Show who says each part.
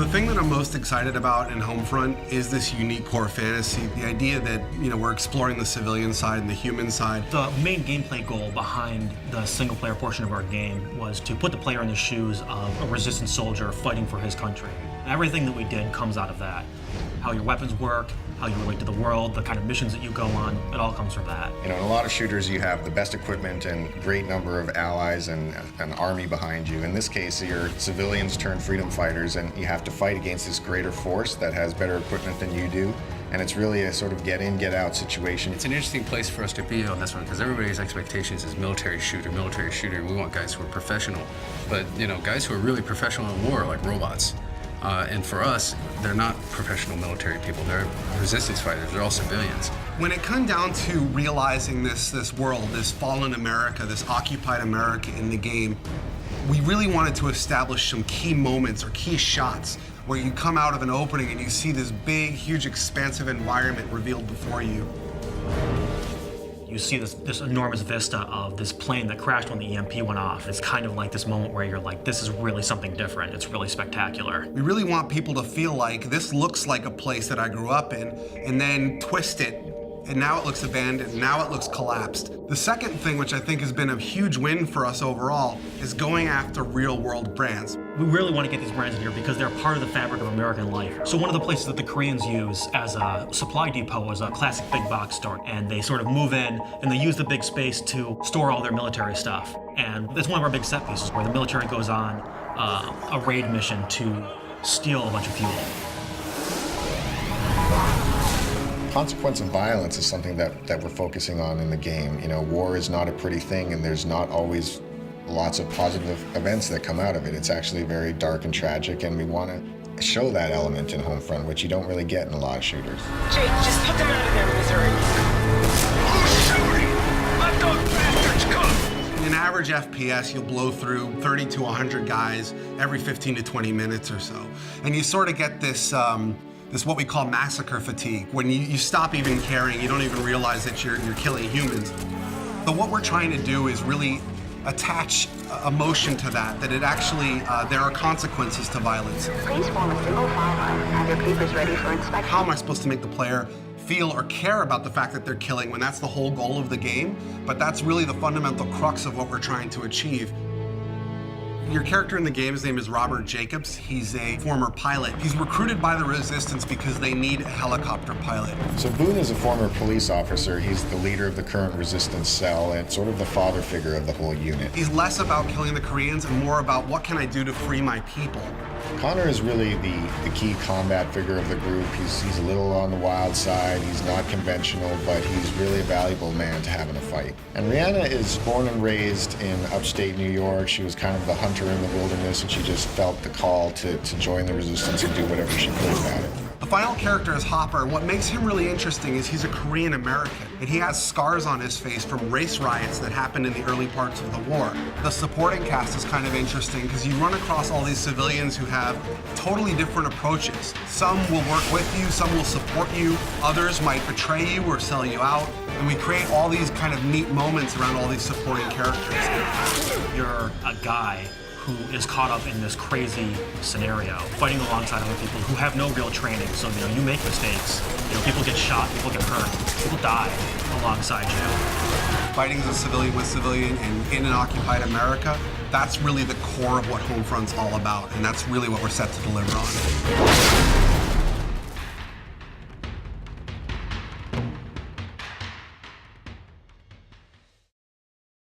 Speaker 1: The thing that I'm most excited about in Homefront is this unique core fantasy. The idea that, we're exploring the civilian side and the human side.
Speaker 2: The main gameplay goal behind the single-player portion of our game was to put the player in the shoes of a resistance soldier fighting for his country. Everything that we did comes out of that. How your weapons work, how you relate to the world, the kind of missions that you go on, it all comes from that.
Speaker 3: In a lot of shooters, you have the best equipment and great number of allies and an army behind you. In this case, you're civilians turned freedom fighters, and you have to fight against this greater force that has better equipment than you do. And it's really a sort of get in, get out situation.
Speaker 4: It's an interesting place for us to be on this one because everybody's expectations is military shooter, military shooter. We want guys who are professional, but guys who are really professional in war, like robots. And for us, they're not professional military people. They're resistance fighters. They're all civilians.
Speaker 1: When it comes down to realizing this world, this fallen America, this occupied America in the game, we really wanted to establish some key moments or key shots where you come out of an opening and you see this big, huge, expansive environment revealed before you.
Speaker 2: You see this enormous vista of this plane that crashed when the EMP went off. It's kind of like this moment where you're like, this is really something different. It's really spectacular.
Speaker 1: We really want people to feel like this looks like a place that I grew up in, and then twist it, and now it looks abandoned, now it looks collapsed. The second thing, which I think has been a huge win for us overall, is going after real-world brands.
Speaker 2: We really want to get these brands in here because they're part of the fabric of American life. So one of the places that the Koreans use as a supply depot is a classic big box store. And they sort of move in and they use the big space to store all their military stuff. And it's one of our big set pieces where the military goes on a raid mission to steal a bunch of fuel.
Speaker 3: Consequence of violence is something that we're focusing on in the game. War is not a pretty thing, and there's not always lots of positive events that come out of it. It's actually very dark and tragic, and we want to show that element in Homefront, which you don't really get in a lot of shooters.
Speaker 5: Jake, just put them out of their misery.
Speaker 6: Who's shooting? Let those bastards cook!
Speaker 1: In average FPS, you'll blow through 30 to 100 guys every 15 to 20 minutes or so. And you sort of get this what we call Massacre Fatigue. When you stop even caring, you don't even realize that you're killing humans. But what we're trying to do is really attach emotion to that it actually, there are consequences to violence.
Speaker 7: Please form a single file line. Have your papers ready for inspection.
Speaker 1: How am I supposed to make the player feel or care about the fact that they're killing when that's the whole goal of the game? But that's really the fundamental crux of what we're trying to achieve. Your character in the game, his name is Robert Jacobs. He's a former pilot. He's recruited by the Resistance because they need a helicopter pilot.
Speaker 3: So Boone is a former police officer. He's the leader of the current Resistance cell and sort of the father figure of the whole unit.
Speaker 1: He's less about killing the Koreans and more about what can I do to free my people.
Speaker 3: Connor is really the key combat figure of the group. He's a little on the wild side. He's not conventional, but he's really a valuable man to have in a fight. And Rihanna is born and raised in upstate New York. She was kind of the hunter in the wilderness, and she just felt the call to join the Resistance and do whatever she could about it.
Speaker 1: The final character is Hopper, and what makes him really interesting is he's a Korean American, and he has scars on his face from race riots that happened in the early parts of the war. The supporting cast is kind of interesting because you run across all these civilians who have totally different approaches. Some will work with you, some will support you, others might betray you or sell you out, and we create all these kind of neat moments around all these supporting characters.
Speaker 2: You're a guy who is caught up in this crazy scenario, fighting alongside other people who have no real training. So, you make mistakes. People get shot, people get hurt, people die alongside you.
Speaker 1: Fighting as a civilian with civilian and in an occupied America, that's really the core of what Homefront's all about, and that's really what we're set to deliver on.